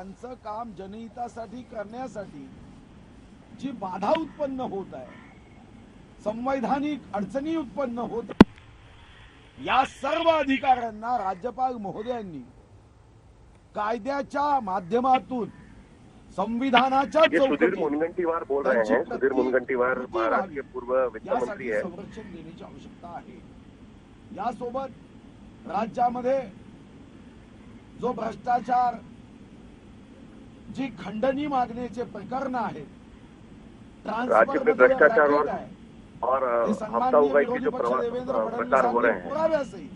त्यांचं काम जनहितासाठी करण्यासाठी जी बाधा उत्पन्न होत आहे, संवैधानिक अडचणी उत्पन्न होत आहे, या सर्व अधिकाऱ्यांना राज्यपाल महोदयांनी कायद्याच्या माध्यमातून संविधानाच्या सुधीर मुनगंटीवार बोल रहे हैं। सुधीर मुनगंटीवार महाराष्ट्र के पूर्व वित्त मंत्री है। संरक्षण देण्याची आवश्यकता आहे। यासोबत राज्यामध्ये जो भ्रष्टाचार, जी खंडणी मागण्याचे प्रकरण आहेत, राज्य में भ्रष्टाचार और हफ्ता उगाई के जो प्रकार हो रहे हैं,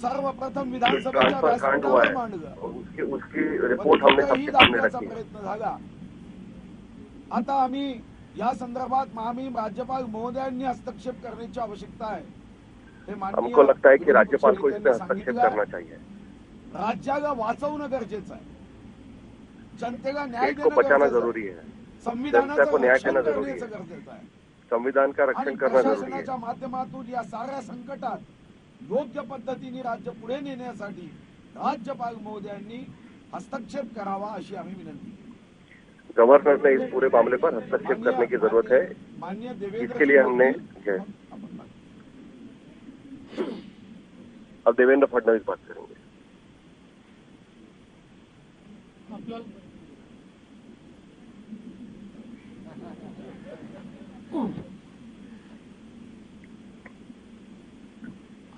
सर्वप्रथम विधानसभेच्या व्यासपीठावर मांडलं, उसकी रिपोर्ट हमने सबके सामने रखी। प्रयत्न झाला। आता आम्ही या संदर्भात महामहिम राज्यपाल महोदयांनी हस्तक्षेप करण्याची आवश्यकता आहे। हमको लगता है कि राज्यपाल को इसमें हस्तक्षेप करना चाहिए। राज्याला वाचवणं गरजेचं आहे, जनतेला न्याय देना बचाना जरूरी है, जनता को न्याय देना जरूरी है, गरजेचं आहे। संविधान का रक्षण करना जरूरी है। प्रशासनाच्या माध्यमातून या साऱ्या संकटात योग्य पद्धतीने राज्य पुढे नेण्यासाठी राज्यपाल महोदयांनी हस्तक्षेप करावा अशी आम्ही विनंती केली। गवर्नर ने इस पूरे मामले पर हस्तक्षेप करने की जरूरत है। माननीय देवेंद्र, इसके लिए हमने अब देवेंद्र फडणवीस बात करेंगे।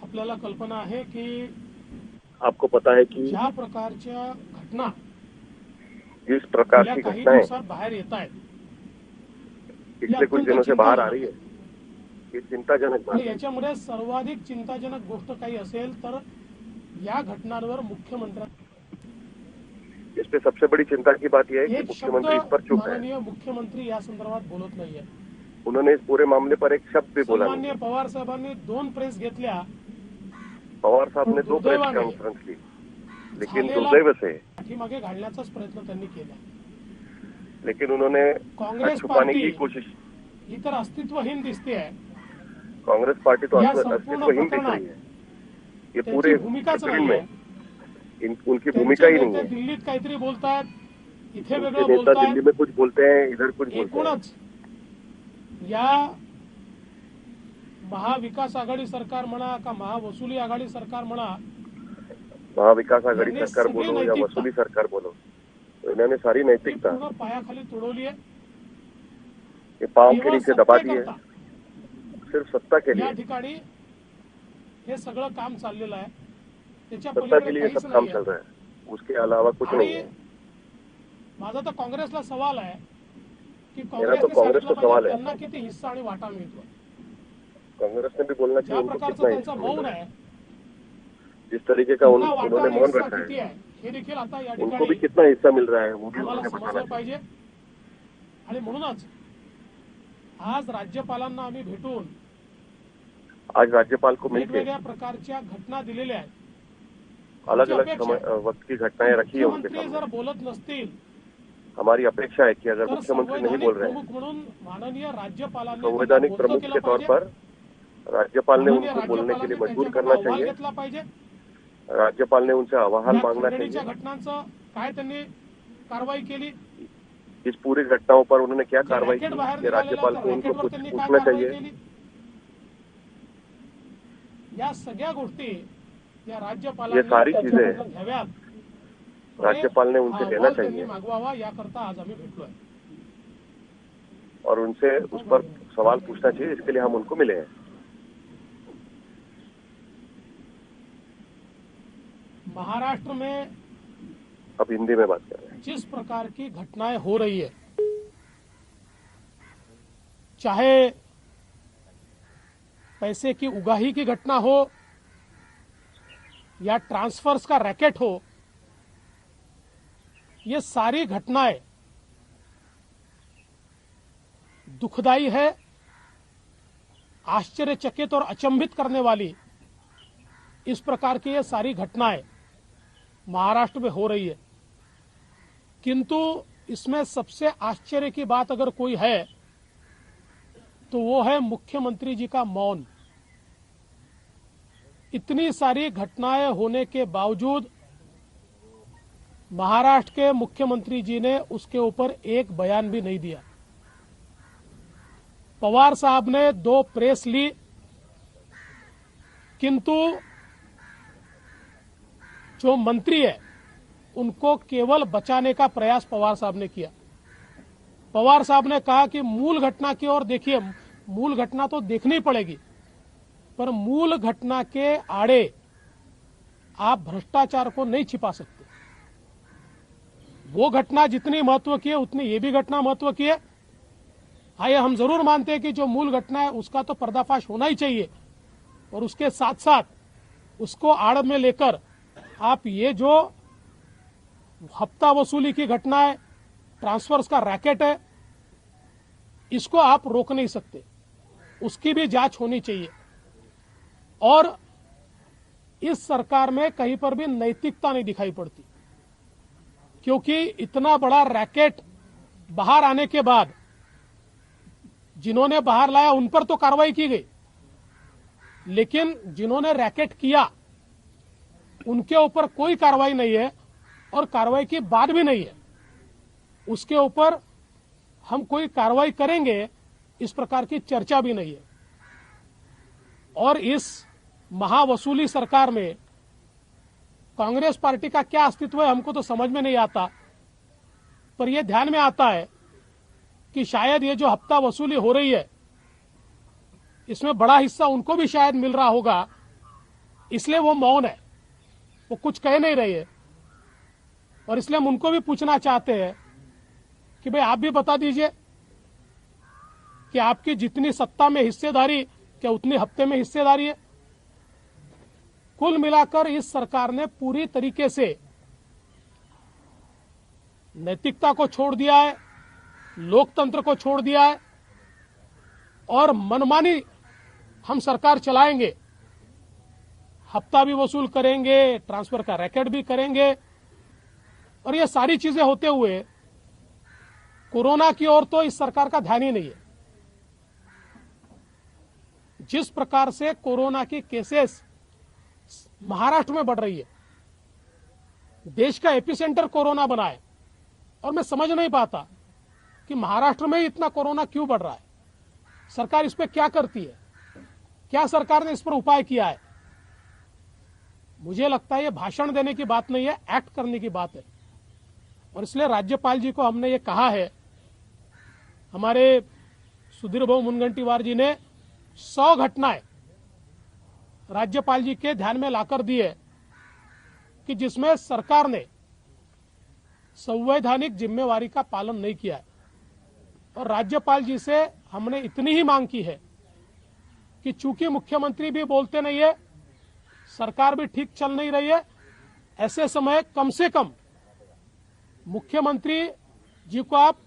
आपल्याला कल्पना आहे की आपको पता है कि ज्या प्रकारच्या घटना जिस प्रकार की घटनाएं बाहर येत आहेत, पिछले कुछ दिनों से बाहर आ रही है, ये चिंताजनक बात है। याच्यामध्ये सर्वाधिक चिंताजनक गोष्ट काही असेल तर या घटनांवर मुख्यमंत्री, इस पे सबसे बड़ी चिंता की बात यह है कि मुख्यमंत्री इस पर चुप है। माननीय मुख्यमंत्री या संदर्भात बोलत नाहीये। उन्होंने इस पूरे मामले पर एक शब्द भी बोला नहीं। माननीय पवार साहेबांनी 2 प्रेस घेतल्या, पवार साहब ने 2 प्रेस कॉन्फ्रेंस ली, लेकिन दुर्दैव से पाठीमागे घालण्याचाच प्रयत्न त्यांनी केला। लेकिन उन्होंने कांग्रेस छुपाने की कोशिश, ही तर अस्तित्वहीन दिसते है। कांग्रेस पार्टी तो अस्तित्वहीन दिख रही है। ये पूरे भूमिकाच में उनकी भूमिका ही नहीं है। दिल्लीत काहीतरी बोलतात, इथे वेगळं नेता बोलतात, दिल्ली में कुछ बोलते हैं, इधर कुछ बोलते हैं। या महाविकास आघाडी सरकार म्हणा का महावसुली आघाडी सरकार म्हणा, महाविकास आघाडी सरकार बोलो या वसुली सरकार बोलो, तो इन्होंने सारी नैतिकता पायाखाली तुडवली आहे, ये पांव के नीचे दबा दी है, सिर्फ सत्ता के लिए। या ठिकाणी हे सगळं काम चाललेलं आहे, त्याच्या सत्ता के लिए सब काम चल रहा है, उसके अलावा कुछ नहीं है। माझा तर काँग्रेसला सवाल आहे की मेरा तो कांग्रेस को सवाल है, त्यांना किती हिस्सा आणि वाटा मिळतो। कांग्रेस ने भी बोलना चाहिए उनको कितना हिस्सा मौन आहे, जिस तरीके का उन्होंने मौन रखा है, हे देखील आता या उनको भी कितना हिस्सा मिल रहा है वो भी आम्हाला उन्होंने समजलं पाहिजे। आणि म्हणूनच आज राज्यपालांना आम्ही भेटून आज राज्यपाल को मिलकर वेगवेगळ्या प्रकारच्या घटना दिलेल्या आहेत, अलग अलग वक्त की घटनाएं रखी है उनके मुख्यमंत्री जर बोलत नसतील, हमारी अपेक्षा है कि अगर मुख्यमंत्री नहीं बोल रहे हैं, म्हणून माननीय राज्यपालांनी संवैधानिक प्रमुख के तौर पर राज्यपाल ने उनको बोलने के लिए मजबूर करना चाहिए। राज्यपाल ने उनसे आवाहन मांगना चाहिए। घटनांचं काय त्यांनी कारवाई केली, इस पूरी घटनाओं पर उन्होंने क्या कार्रवाई की, ये राज्यपाल को उनको कुछ पूछना चाहिए। या सगळ्या गोष्टी या राज्यपाल, ये सारी चीजें राज्यपाल ने उनसे लेना चाहिए मागवावा, याकरता आज आम्ही भेटलोय और उनसे उस पर सवाल पूछना चाहिए। इसके लिए हम उनको मिले हैं। महाराष्ट्र में अब हिंदी में बात कर रहे हैं। जिस प्रकार की घटनाएं हो रही है, चाहे पैसे की उगाही की घटना हो या ट्रांसफर्स का रैकेट हो, ये सारी घटनाएं दुखदाई है, आश्चर्यचकित और अचंभित करने वाली इस प्रकार की ये सारी घटनाएं महाराष्ट्र में हो रही है। किंतु इसमें सबसे आश्चर्य की बात अगर कोई है तो वो है मुख्यमंत्री जी का मौन। इतनी सारी घटनाएं होने के बावजूद महाराष्ट्र के मुख्यमंत्री जी ने उसके ऊपर एक बयान भी नहीं दिया। पवार साहब ने 2 प्रेस ली, किंतु जो मंत्री है उनको केवल बचाने का प्रयास पवार साहब ने किया। पवार साहब ने कहा कि मूल घटना की ओर देखिए, मूल घटना तो देखनी पड़ेगी, पर मूल घटना के आड़े आप भ्रष्टाचार को नहीं छिपा सकते। वो घटना जितनी महत्व की है उतनी ये भी घटना महत्व की है। आइए हम जरूर मानते हैं कि जो मूल घटना है उसका तो पर्दाफाश होना ही चाहिए, और उसके साथ साथ उसको आड़ में लेकर आप ये जो हफ्ता वसूली की घटना है, ट्रांसफर्स का रैकेट है, इसको आप रोक नहीं सकते। उसकी भी जांच होनी चाहिए। और इस सरकार में कहीं पर भी नैतिकता नहीं दिखाई पड़ती, क्योंकि इतना बड़ा रैकेट बाहर आने के बाद जिन्होंने बाहर लाया उन पर तो कार्रवाई की गई, लेकिन जिन्होंने रैकेट किया उनके ऊपर कोई कार्रवाई नहीं है, और कार्रवाई की बात भी नहीं है। उसके ऊपर हम कोई कार्रवाई करेंगे इस प्रकार की चर्चा भी नहीं है। और इस महावसूली सरकार में कांग्रेस पार्टी का क्या अस्तित्व है हमको तो समझ में नहीं आता, पर यह ध्यान में आता है कि शायद ये जो हफ्ता वसूली हो रही है इसमें बड़ा हिस्सा उनको भी शायद मिल रहा होगा, इसलिए वो मौन है, वो कुछ कह नहीं रही है। और इसलिए हम उनको भी पूछना चाहते हैं कि भाई आप भी बता दीजिए कि आपकी जितनी सत्ता में हिस्सेदारी क्या उतनी हफ्ते में हिस्सेदारी है। कुल मिलाकर इस सरकार ने पूरी तरीके से नैतिकता को छोड़ दिया है, लोकतंत्र को छोड़ दिया है, और मनमानी हम सरकार चलाएंगे, हफ्ता भी वसूल करेंगे, ट्रांसफर का रैकेट भी करेंगे, और ये सारी चीजें होते हुए कोरोना की ओर तो इस सरकार का ध्यान ही नहीं है। जिस प्रकार से कोरोना की केसेस महाराष्ट्र में बढ़ रही है, देश का एपिसेंटर कोरोना बना है, और मैं समझ नहीं पाता कि महाराष्ट्र में इतना कोरोना क्यों बढ़ रहा है। सरकार इस पर क्या करती है? क्या सरकार ने इस पर उपाय किया है? मुझे लगता है ये भाषण देने की बात नहीं है, एक्ट करने की बात है। और इसलिए राज्यपाल जी को हमने ये कहा है, हमारे सुधीर भाऊ मुनगंटीवार जी ने 100 घटनाएं राज्यपाल जी के ध्यान में लाकर दी है कि जिसमें सरकार ने संवैधानिक जिम्मेवारी का पालन नहीं किया है। और राज्यपाल जी से हमने इतनी ही मांग की है कि चूंकि मुख्यमंत्री भी बोलते नहीं है, सरकार भी ठीक चल नहीं रही है, ऐसे समय कम से कम मुख्यमंत्री जी को आप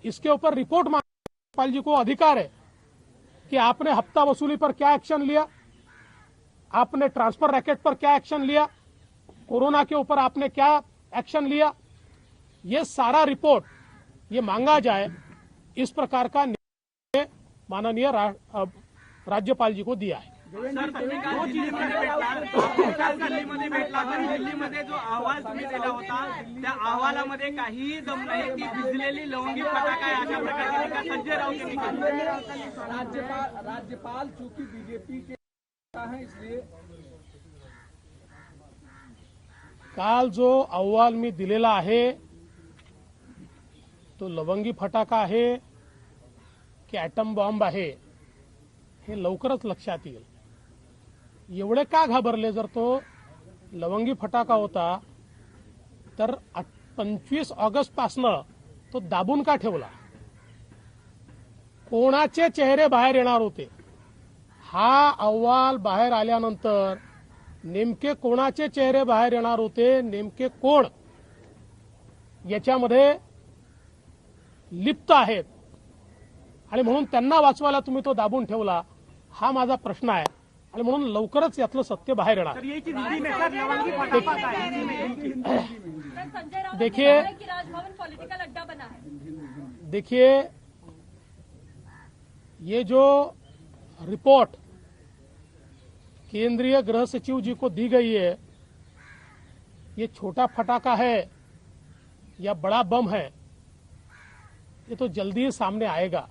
इसके ऊपर रिपोर्ट मांग। राज्यपाल जी को अधिकार है कि आपने हफ्ता वसूली पर क्या एक्शन लिया, आपने ट्रांसफर रैकेट पर क्या एक्शन लिया, कोरोना के ऊपर आपने क्या एक्शन लिया, ये सारा रिपोर्ट ये मांगा जाए। इस प्रकार का निर्णय माननीय राज्यपाल जी को दिया है। दिल्लीमध्ये जो अहवाल तुम्ही दिला होता त्या अहवालामध्ये काहीही दम नाही की भिजलेली लवंगी फटाका आहे अशा प्रकारची संजय राऊत यांनी केली। राज्यपाल चूंकि बीजेपी के है इसलिए काल जो अहवाल मी दिलेला आहे तो लवंगी फटाका आहे की ॲटम बॉम्ब आहे हे लवकरच लक्षात येईल। एवढे का घाबरले? जर तो लवंगी फटाका होता तर 25 ऑगस्ट पासनं तो दाबून का ठेवला? कोणाचे चेहरे बाहेर येणार होते? हा अहवाल बाहेर आल्यानंतर नेमके कोणाचे चेहरे बाहेर येणार होते, नेमके कोण याच्यामध्ये लिप्त आहेत, आणि म्हणून त्यांना वाचवायला तुम्ही तो दाबून ठेवला, हा माझा प्रश्न आहे। आणि म्हणून लवकरच यातलं सत्य बाहेर येणार। देखिए राजभवन पॉलिटिकल अड्डा बना है। देखिए ये जो रिपोर्ट केंद्रीय गृह सचिव जी को दी गई है, ये छोटा फटाका है या बड़ा बम है, ये तो जल्दी ही सामने आएगा।